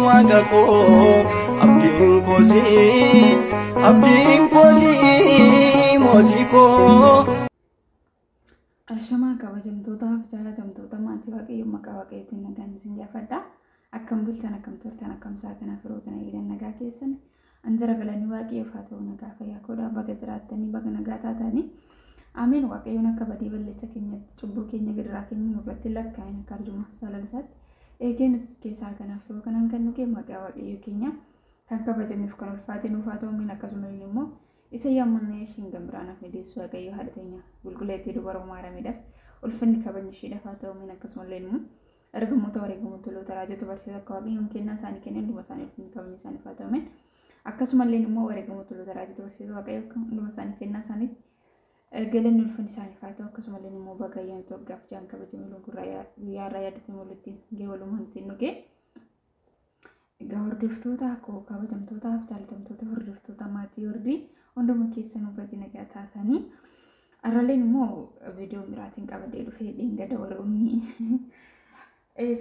واقكو أبدين كوزي موتيكو Ashama kabajamtootaaf jaalatamtoota maatii waaqayyo maqaa waaqayyootiin nagaan isin gaafadha. Akkam bultan akkam turtan akkam saatana firootana jedhan nagaa keessan anjara galanii waaqayyoof haa ta'u nagaa fayyaa koodhaa baga jiraattanii baga nagaa taatanii ameen. Waaqayyoon akka badii balleessa keenyatti cubbuu keenya gidiraa keenya nurratti lakkaa'in akka arjuma salalisaatti eegee nutis keessaa kanaaf firoo kanaan kan nuti maqaa waaqayyoo keenya kan kabajameef kan ulfaate nuuf haa ta'u ameen. Akkasumas immoo isa yaamannee shin gambraan af deessu waaqayyo haadhatenya gulguleetti dubara maaramidhaaf ulfinni kabajnishiidhaaf haa ta'u ameen. Akkasumas immoo ergamoota wareegamoota toloota raajota barsiisota akka waaqayyoon kennaa isaanii kennan dhuma isaanii ulfinni kabajni isaanii haa ta'u ameen. Akkasumas immoo wareegamoota toloota raajota barsiisota waaqayyo dhuma isaanii kennaa isaanii galanni ulfinni isaanii haa ta'u. Akkasumas immoo bagaayaan toggaaf jaan kabajamee lungurraa yaarraa yaadatamee walitti gee walumaan ittiin dhugee egaa hordoftoota akkoo kabajamtootaaf jaalatamtoota hordoftoota maatii hordii hunduma keessanuu baga nagaa taatanii arraleen immoo viidiyoo biraatiin qabadee dhufee dhingada warroonni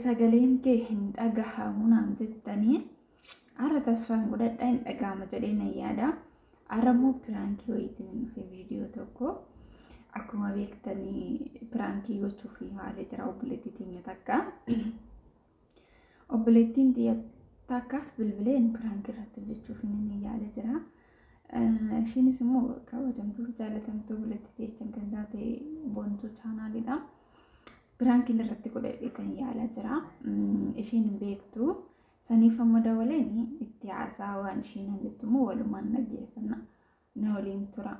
sagaleen kee hin dhagahamu naan jettanii har'a tasfaan godhadhaa hin dhagahama jedhee nan yaada. Har'a immoo piraankii wayiitiin dhufee viidiyoo tokko akkuma beektanii piraankii gochuuf haalee jira obboleettii teenya takka obboleettiin takkaaf bilbileen piraankii irratti hojjechuuf inni yaala jira. Ishiinis immoo kabajamtuuf jaalatamtuu obboleettii teessan kan taate Boontuu chaanaaliidha. Piraankiin irratti godhadhee kan yaala jira. Ishiin hin beektu saniif amma dabaleen itti haasaa waan ishiin hin jettu immoo walumaan dhaggeeffanna na waliin tura.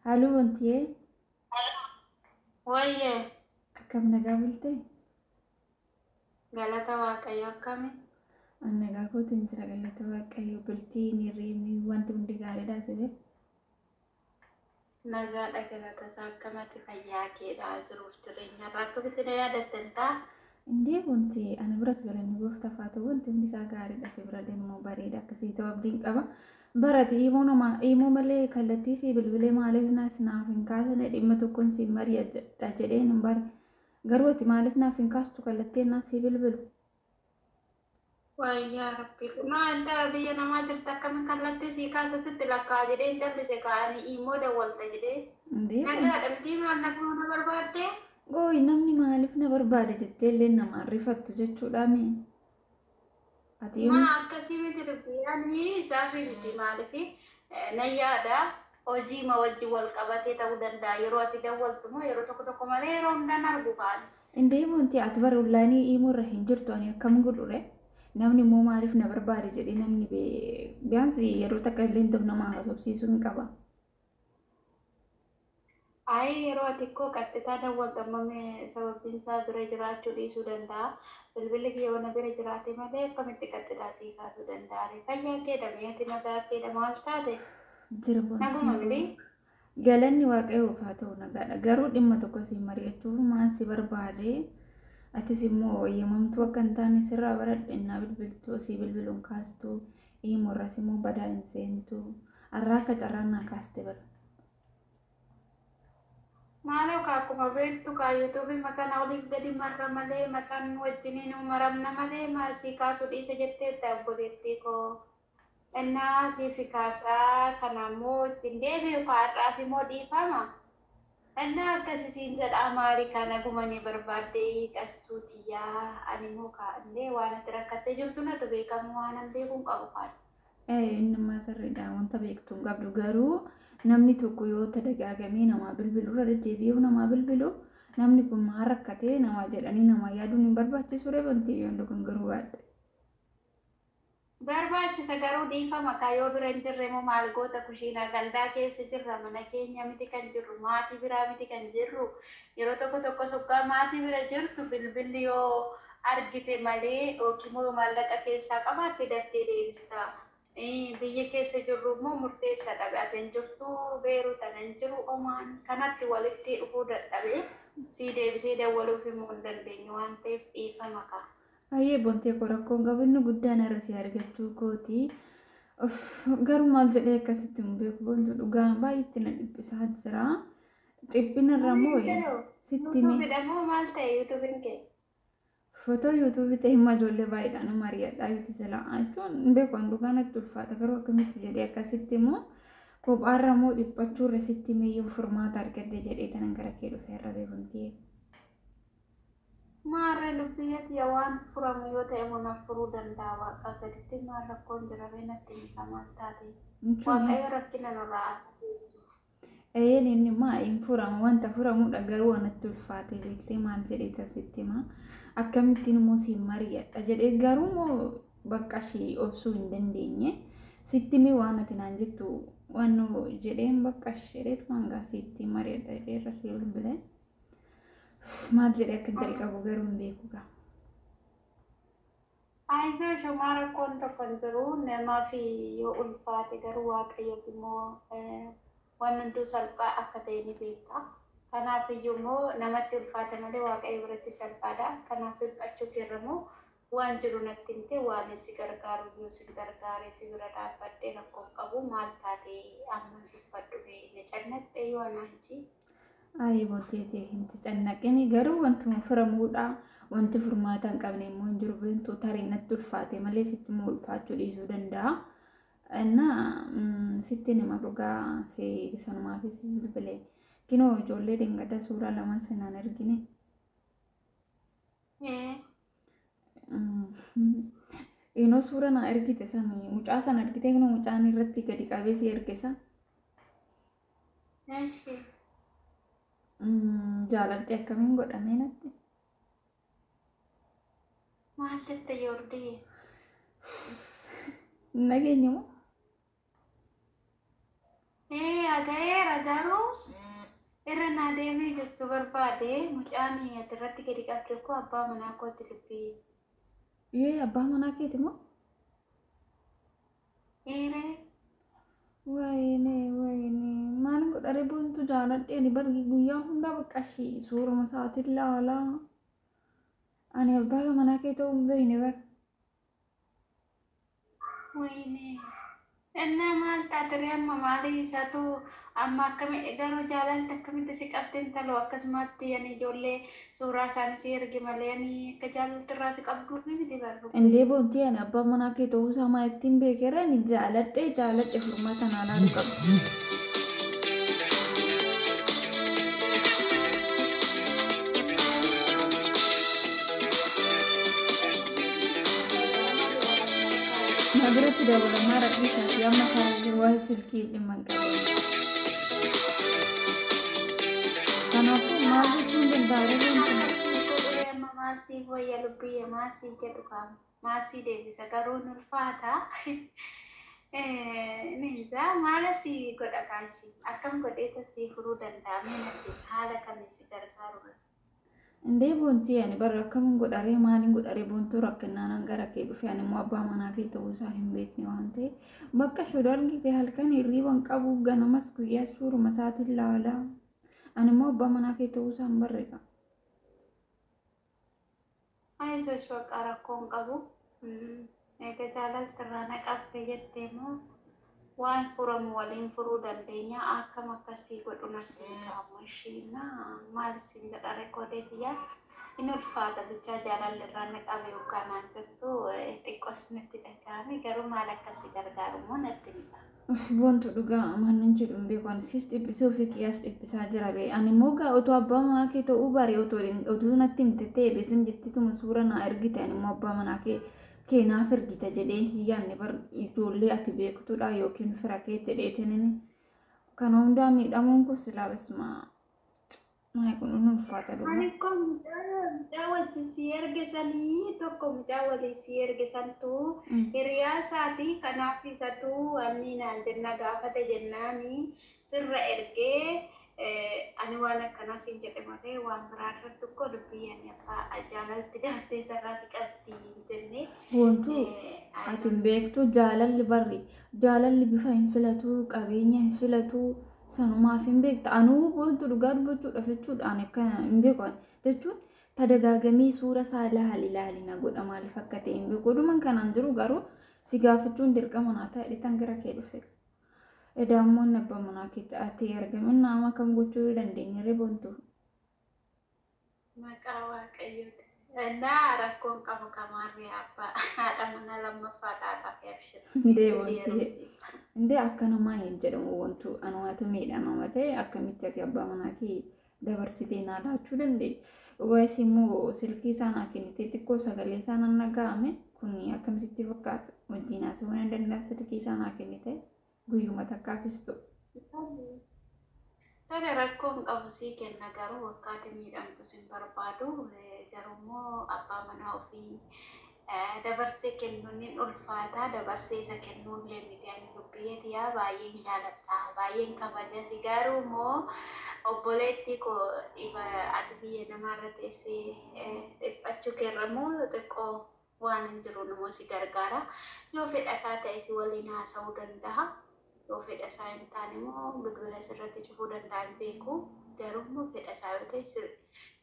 Halo Bontie. Wayye. Akkam nagaa bulte? Galata waaqayyo akkami? Nagaa kootiin jira galata waaqayyo bultii ni reemni wanti hundi gaariidha sibe. Nagaadha galata isaa akkamatti fayyaa keedhaa jiruuf jireenya irraa akkamitti na yaadattan ta'a? Indee Bontie ana biras galanni gooftaaf haa ta'u wanti hundi isaa gaariidha si bira deemu bareeda akkasii ta'u abdiin qaba. Barati immoo malee kallattii si bilbilee maaliif naaf hin kaasne dhimma tokkoon si mari'adha jedheen hin bare garuu ati maaliif naaf hin kaastu kallattii naaf si bilbilu. Wayyaa rabbi maanta biyya namaa jirta akkamiin kallattii si kaasa sitti lakkaa jedheen jallise kaa'anii immoo dawwalta jedhee. Nagaadha miti maal naguu na barbaadde? Gooyi namni maaliif na barbaade jettee illee namaan rifattu jechuudha mee. Mana akkasii miti dubbiidhaanii isaaf miti maaliif na yaada hojii ma wajjin wal qabatee ta'uu danda'a yeroo ati dawwaltu moo yeroo tokko malee yeroo hundaan argu kaani. Indee Bontie ati bara ullaanii immoo irra hin jirtu ani akkam godhure namni immoo maaliif na barbaade jedhee namni biyaansi yeroo takka illee ta'u nama haasofsiisuu hin qaba. Ay yeroo ati koo qaxxitaa dawwaltamame sababiin isaa bira jiraachuu dhiisuu danda'a. Bilbilli kee waan bira jiraate malee akkamitti qaxxitaa sii kaasuu danda'a? Fayyaa kee dhameeti nagaa kee maal taate? Jira Bontie. Galanni waaqayyoof haa ta'u nagaadha. Garuu dhimma tokko si mari'achuuf maal si barbaade? Atis immoo eeyyamamtuu akka hin taane sirraa baradhu innaa bilbiltuu si bilbiluun kaastu immoorras immoo badaa hin seentu har'a akka carraan naa kaaste bara. Maalo akkuma beektu YouTube makaan oliif gadi marra malee makaan wajjiniin maramna malee maasii kaasuu dhiise jettee obboleettii koo. Innaa siifi kaasaa kanammoo ittiin deebi'u kaadhaaf immoo dhiifama. Innaa akkasisiin jedha Ameerikaan agumanii barbaadde qastuutiyyaa ani immoo kaa'allee waan ati rakkattee jirtu natu beekamu waan an beekuun qabu kaa'e. Innama sirriidhaan wanta beektu hin qabdu garuu namni tokko yoo tadagaagamee namaa bilbilu irra deddeebi'uu namaa bilbilu namni kun maal rakkatee namaa jedhanii namaa yaaduun hin barbaachisu Bontie yoon dhugan garuu baadhe. Barbaachisa garuu dhiifama kaayoo bira hin jirre moo maal goota kushiinaa gandaa keessa jirra mana keenya miti kan jirru maatii biraa miti kan jirru yeroo tokko sokkaa maatii bira jirtu bilbilli yoo argite malee yookiin moo maallaqa keessaa qabaatte daftee deebista. Biyya keessa jirru immoo murteessa dhabe ati hin jirtu beeruu tan hin jiru omaan kanatti walitti dhufuu dadhabee deebisee dawwaluuf immoo hin dandeenyu waan ta'eef dhiifama qaba. Ayyee bontee koo rakkoon qabannu guddaan irratti argachuu kooti. Garuu maal jedhee akkasitti hin beeku bontu dhugaan baay'eetti na dhiphisaa jira. Dhiphina irra moo sitti mee? Yuutuubiidhamoo maal ta'e yuutuubiin kee? Footoo yuutuubii ta'e himma ijoollee baay'eedhaan mari'adhaa yuuti sila jechuun beeku an dhugaa natti ulfaata garuu akkamitti jedhee akkasitti immoo kophaarra moo dhiphachuu irra sitti meeyyuu furmaata argadde jedhee tanan gara kee dhufe irra beekumtii. Maarree lubbiyyatti yaa waan furamu yoo ta'e mana furuu danda'a waaqa gaditti maal rakkoon jiraree natti hiikamaa taate waaqayyo rakkina nurraa geessu. Inni maa hin furamu wanta furamudha garuu wanatti ulfaate beektee maal jedhee tasitti maa akkamittiin immoo siin mari'adha jedhee garuu moo bakka ishee obsuu hin dandeenye sitti mee waan ati naan jettu waan jedheen bakka isheetu hangaa sitti mari'adha jedhee irra si bilbilee maal jedhee akka jalqabu garuu hin beeku gaa. Aayisoo shumaa rakkoon tokko hin jiru namaa fi yoo ulfaate garuu waaqayyo immoo waan hunduu salphaa akka ta'e ni beekta. Kanaaf iyyuu immoo namatti ulfaate malee waaqayyo biratti salphaadha. Kanaaf dhiphachuu keerramoo waan jiru natti himte waan si gargaaru yoo si gargaare si bira dhaabbadhee rakkoon qabu maal taate amma siffadhu na cannattee yoo anaanchi. Ayi boonteetee hinti cannaqini garuu wantuma furamuudha wanti furmaata hin qabne immoo hin jiru beentu tarii natti ulfaate malee sitti immoo ulfaachuu dhiisuu danda'a. Sitti nama dhugaa si sanumaafis bilbilee kinoo ijoollee dingada suuraa lama sanaan argine. Inoo suura na argite sanii mucaa sana argite kinoo mucaan irratti gadi qabee si ergisa. Jaaladhe akkamiin godhamee natti. Maal jette Yoordii? Nageenya moo? Agayeera garuu irra naa deemee jechuu barbaade mucaan asirratti gadi qabde koo abbaa manaa kootti dubbii. Abbaa manaa keeti moo? Wayne maal godhare buntu jaaladhe ni bargi guyyaa hunda bakka ishee suuruma isaatiin laalaa. Ani abbaa manaa kee ta'uu hin beekne bara. Wayne እና ማልታደሪያም ማለይሳቱ አማከመ እገሩ ጃላል ተከሚት ሲቀብተን ተሎ አከስማት የኔ ጆሌ ሱራ ሳንሲ እርግ መለያኒ ከጃል ትራስ ቀብዱ ቢቢ በሩ እንዴ ቦንቲ ያነ አባ መናከ ተውሳ ማይቲን ቤከረን ጃለደ ፍርማተና ናሩ ቀብዱ Nagrati dalam marak bisa yang masalah wasil kiri mangkal. Karena aku masih tinggal bareng yang masih boya lebih ya masih jadi kam masih deh bisa karun ulfata. Nisa malah sih god akansi akan god itu sih guru dan dami nanti hal kami sih tersaru. Indee boontii ani barra akkamiin godharee maaliin godharee boontuu rakkinnaan hangara kee dhufe ani immoo abbaa manaa kee ta'uu isaa hin beekne waan ta'eef bakka shoda argite halkan hirriiban qabu ganamas guyyaa suuruma isaatiin laalaa ani immoo abbaa manaa kee ta'uu isaa hin barreega. Ayisoos bakka rakkoon qabu egaa jaalaltirraa naqabde jettee moo waan furamu waliin furuu dandeenya akkam akkasii godhu natti qaama ishiina maal siin jedha reekoodeetiyaa inni ulfaata bichaa jaalalirraa naqabe yookaan jettu xiqqoos natti dhagahame garuu maal akkasii gargaaru moo natti hima. Wantu dhugaa amannin jedhu hin beeku ani siis dhibbisee ofii qiyyaas dhibbisaa jira bee ani immoo gaa otoo abbaa manaa kee ta'uu baare otoo natti himte ta'e beesin jettituma suura na ergite ani immoo abbaa manaa kee keenaaf ergita jedhee hiyyaanni bar ijoollee ati beektudha yookiin fira keetti dheetinini kana hundaa miidhamuun kun silaa bismaa maal kun ulfaata dhugaa. Ani kun mucaa wajjin si ergisanii tokko mucaa waliin si ergisantu hiriyaa isaatii kanaaf isatu wanni naan jenna gaafate jennaani sirra ergee ani waan akkanaa siin jedhe malee waan biraa irratti tokko dubbii ani akka jaalalti daftee sarraa si qabdi jennee. Wantu ati beektu jaalalli barri jaalalli bifa hin filatu qabeenya hin filatu sanumaaf hin beekta anuu boontu dhugaa dubbachuudhaaf jechuudhaan akka hin beeku jechuun tadagaagamii suura isaa ilaali na godha maaliif akka ta'e hin beeku oduman kanaan jiru garuu si gaafachuun dirqama naa ta'e dhitan gara kee dhufe edaammoon abbaa manaa kee ta'atee argamin nama kam gochuu dandeenya riboontu. Maqaa waaqayyooti. እና rakkoon qabu kamaarri abbaa haadha mana lammaffaa deebi'ee indee akka namaa hin jedhamu wantu anumaatu miidhama malee akkamitti ati abbaa manaa kee dabarsitee naa laachuu dandeenya waayis immoo silkii isaa naa kennitee xiqqoo sagalee isaa nan nagahame kun akkamitti fakkaata wajjin haasa'uu hin danda'a silkii isaa naa kennite guyyuma takkaafistu. Tana rakkoon qabu sii kenna garuu wakkaati miidhamtu sin barbaadu garummoo abbaa manaa ofii dabarsee kennuun hin ulfaata dabarsee isa kennuun leemmite ani dubbiyyatiyaa baay'een jaaladha baay'een kabaja si garuu immoo obboleetti koo ati biyya namaarra teessee dhiphachuu keerrammoo xiqqoo waan hin jiru immoo si gargaara yoo fedha isaa ta'e si waliin haasa'uu danda'a. Yoo fedha isaa hin taane immoo bilbila sirratti cufuu danda'an beeku garuu immoo fedha isaa yoo ta'e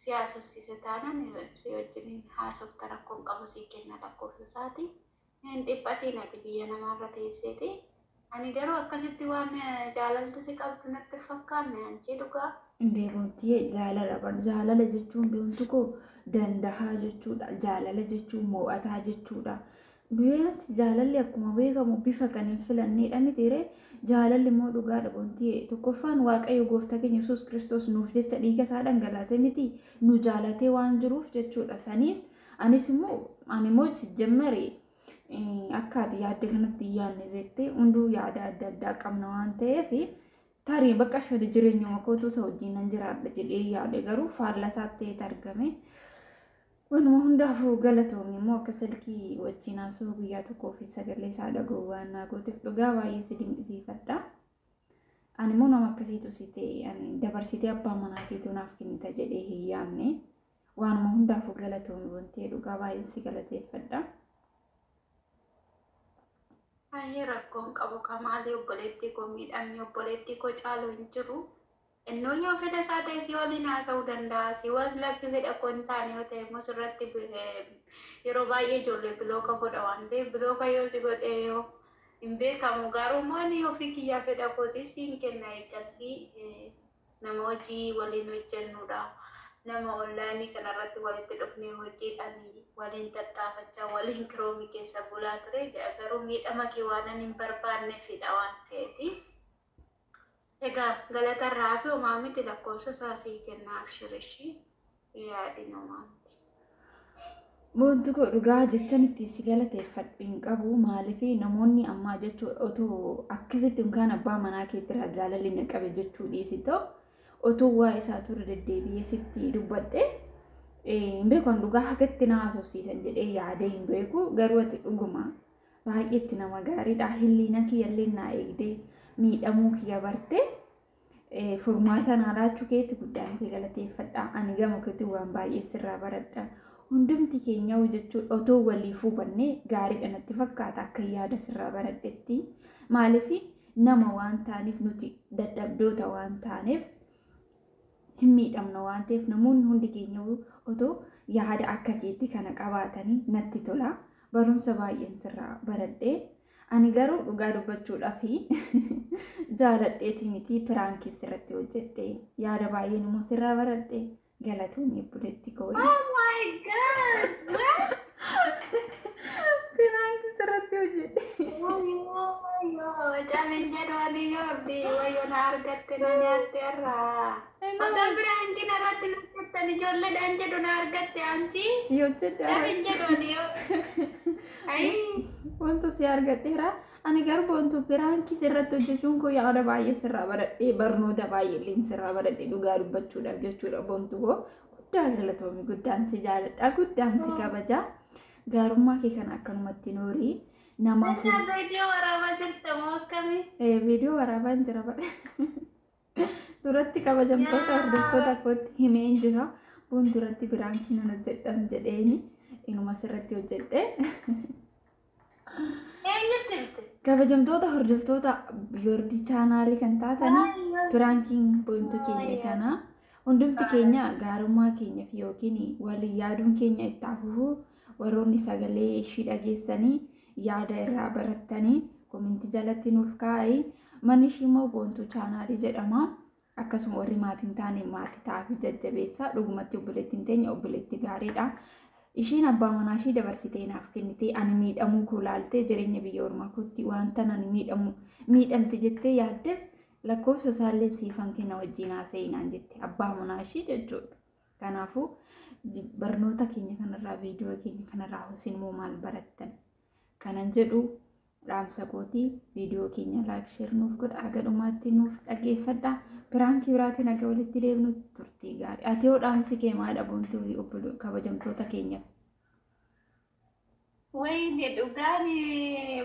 si haasofsiise taanaan si wajjin haasofta rakkoon qabu sii kenna lakkoofsa isaati hin dhiphatiin ati biyya namaarra teesseeti ani garuu akkasitti waan jaalalti si qabdu natti fakkaanne anchi dhugaa. Indee boontii jaalala jechuun beektu koo dandahaa jechuudha jaalala jechuun mo'ataa jechuudha. Biyyaas jaalalli akkuma beekamu bifa kaniin filanneedha mitiire jaalalli immoo dhugaadha boontii tokkoffaan waaqayyo gooftaa keenya Yesuus Kiristoos nuuf jecha dhiiga isaa dhangalaasee miti nu jaalatee waan jiruuf jechuudha saniif anis immoo ani immoo sijjammare akka ati yaadde kanatti yaadne beektee hunduu yaada adda addaa qabna waan ta'eef tarii bakka shadi jireenya makootu isa wajjin nan jiraadha jedhee yaade garuu faallaa isaatti argame. Wanuma hundaafuu galatoomni immoo akka silkii wajjin haasa'uu guyyaa tokkoo fi sagalee isaa dhaga'uu waan naa gooteef dhugaa baay'ee si dinqisiifadha. Ani immoo nama akkasiitu si ta'e dabarsitee abbaa manaa keetuu naaf kennita jedhee hin yaadne waanuma hundaafuu galatoomni wantee dhugaa baay'ee si galateeffadha. Baay'ee rakkoon qabu kamaalee obboleettii koo miidhamni obboleettii koo caalu hin jiru. Innoo yoo fedha isaa ta'e si waliin haasa'uu danda'a. Si waliin lakki fedha koo hin taane yoo ta'e immoo sirratti yeroo baay'ee ijoollee bilooka godha waan ta'eef bilooka yoo si godhe yoo hin beekamu garuu immoo inni ofii kiyyaa fedha kootii siin kenna eegasii nama hojii waliin hojjennudha. Nama onlaayinii kanarratti walitti dhufnee hojiidhaan waliin tattaafachaa waliin kiroomii keessa bulaa ture garuu miidhama kee waan hin barbaanneefidha waan ta'eef. Egaa galata irraa fi homaa miti lakkoofsa isaa sii kennaaf shirishi yaadina maanti. Boontu koo dhugaa jechan itti si galateeffadhu hin qabu maaliif namoonni ammaa jechuu otoo akkasitti yookaan abbaa manaa keetti jaalalli na qabe jechuu dhiisi ta'u otoo waa isaa ture deddeebi'ee sitti dubbadhe hin beeku dhugaa hagatti na haasofsiisan jedhee yaadee hin beeku garuu ati dhuguma baay'eetti nama gaariidha hilliina kiyyallee naa eegdee miidhamuu kiyya barte furmaata naa laachuu keetti guddaan si galateeffadha ani gama keetti waan baay'ee sirraa baradha hundumti keenya jechuudha otoo waliif hubannee gaariidha natti fakkaata akka yaada sirraa baradhetti maaliif nama waan taaneef nuti dadhabdoota waan taaneef hin miidhamna waan ta'eef namoonni hundi keenya otoo yaada akka keetti kana qabaatanii natti tola barumsa baay'een sirraa baradhee. Ani garuu dhugaa dubbachuudhaaf jaaladheeti miti piraankii sirratti hojjedhe yaada baay'een immoo sirraa baradhe galatoomii buletti koo. Oh my god! Piraankii sirratti hojjedhe. Camin jedhanii yoordi wayyoo na argatte na nyaatte irraa. Odaa piraankiin irratti na jettan ijoolleedhaan jedhu na argatte anchi. Si hojjedhe. Camin jedhanii yoo. Wantu si argateera ani garuu wantu piraankii sirratti hojjechuun koo yaada baay'ee sirraa baradhee barnoota baay'ee sirraa baradhee dhugaa dubbachuudhaaf jechuudha wantu koo guddaa galatoomii guddaan si jaaladha guddaan si kabaja gaarummaa kee kana akkanumatti noorii namaaf. Viidiyoo waraabaa jirta moo akkamii? Viidiyoo waraabaa hin jira badhe duratti kabajamtoota hordoftoota kootti himee hin jira fuulduratti piraankii nan hojjedhan jedheeni inuma sirratti hojjedhe. kabajamtoota hordoftoota yoordii chaanaalii kan taatanii piraankiin pointu keenya kana hundumti keenya gaarummaa keenyaaf yookiin waliin yaaduun keenya itti hafuuf warroonni sagalee ishii dhageessanii yaada irraa barattanii kominti jalatti nuuf kaa'ii manni ishii immoo pointu chaanaalii jedhama. Akkasuma warri maatiin taane maatii ta'aa fi jajjabeessaa dhugumatti obboleettiin teenya obboleetti gaariidha. Ishiin abbaa manaa ishii dabarsitee naaf kennitee ani miidhamuu koo laaltee jireenya biyya ormaa kootti wanta ani miidhamte jettee yaaddeef lakkoofsa isaallee siifan kenna wajjin haasa'inaan jette abbaa manaa ishii jechuudha. Kanaafuu barnoota keenya kanarraa viidiyoo keenya kanarraa hosin immoo maal barattan kanan jedhu dhaamsa kootii viidiyoo keenya laayik sheer nuuf godha agadhumaatti nuuf dhageeffadha. Piraankii biraatiin akka walitti deemnu turtii gaarii. Ati yoo dhaamsi kee maal dhabuuntu kabajamtoota keenyaaf? Wayne dhugaan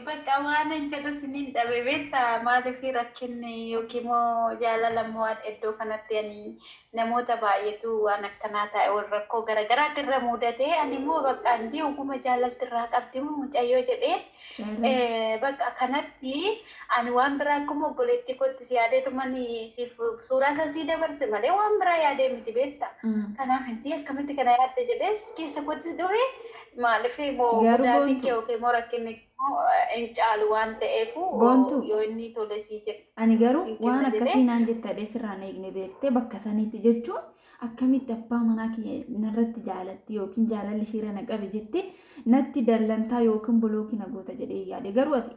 bakka waan jedhu siniin dhabe beektaa maaliif rakkinni yookiin immoo jaalala waan iddoo kanatti ani namoota baay'eetu waan akkanaa ta'e wal rakkoo garaagaraa irra mudate ani immoo bakka andi oguma jaalalti irraa qabdi mucayyoo jedhee bakka kanatti ani waan biraa akkuma obboleetti kootti si yaadeetu mani suuraa sasii dabarse malee waan biraa yaadee miti beektaa. Kanaaf inti akkamitti kana yaadde jedhees keessa kootis dhufe. Maaliif immoo guddaatti yookiin immoo rakkinni hin caalu waan ta'eefu yoo inni tole sii jedhe. Ani garuu waan akkasii naan jettadhee sirraan eegne beektee bakka saniitti jechuun akkamitti abbaa manaa narratti jaalatti yookiin jaalalli ishiirra na qabe jettee natti dallantaa yookiin bolookii na goota jedhee yaade garuu ati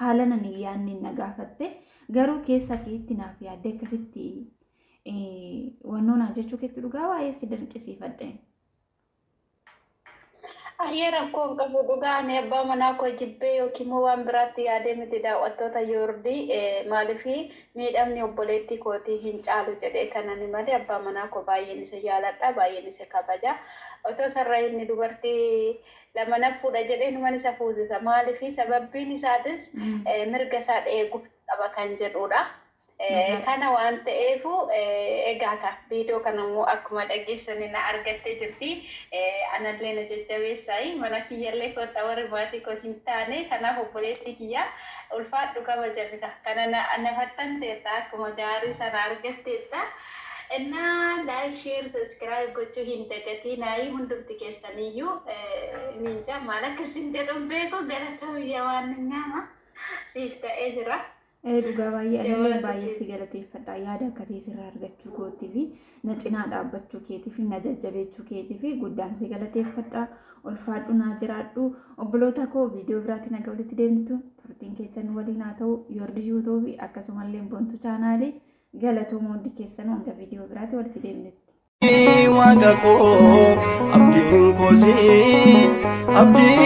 haalan ani yaadni na gaafatte garuu keessa keetti naaf yaadde akkasitti wannoo naa jechuu keetti dhugaa waa'ee si danqisiifadhe. Ayyee rakkoon qabu dhugaan abbaa manaa koo jibbee yookiin immoo waan biraatti yaadee miti daawwattoota yoordii maaliif miidhamni obboleettii kootii hin caalu jedhee kanani malee abbaa manaa koo baay'een isa jaaladha baay'een isa kabaja. Otoo sarara inni dubartii lama na fuudha jedhee numan isa fuusisa maaliif sababbiin isaatis mirga isaa eeguuf qaba kan jedhudha. Kana waan ta'eef egaa ka viidiyoo kana immoo akkuma dhageessanii na argattee jirti anallee na jajjabeessaayi mana kiyyallee kootta warri maatii koo hin taane kanaaf obboleettii kiyya ulfaadhu kabajamita kana na fattan teetta akkuma gaarii sana argatteetta. Innaa like share subscribe gochuu hin dagatinaayi hundumti keessaniyyuu ninja maal akkasin jedhuun beeku galatamiyya waan nyaama siif ta'ee jira. Dhugaa baay'ee anillee baay'ee si galateeffadha yaada akkasii sirraa argachuu kootii fi na cinaa dhaabbachuu keetii fi na jajjabeechuu keetii fi guddaan si galateeffadha ulfaadhu naa jiraadhu obboloota koo viidiyoo biraatiin akka walitti deemtu turtiin keessan waliin haa ta'u yoordii yuutuubii akkasumallee boontu chaanaalii galatooma hundi keessan hanga viidiyoo biraatiin walitti deemnetti. Waaqa koo abdiin koosii abdii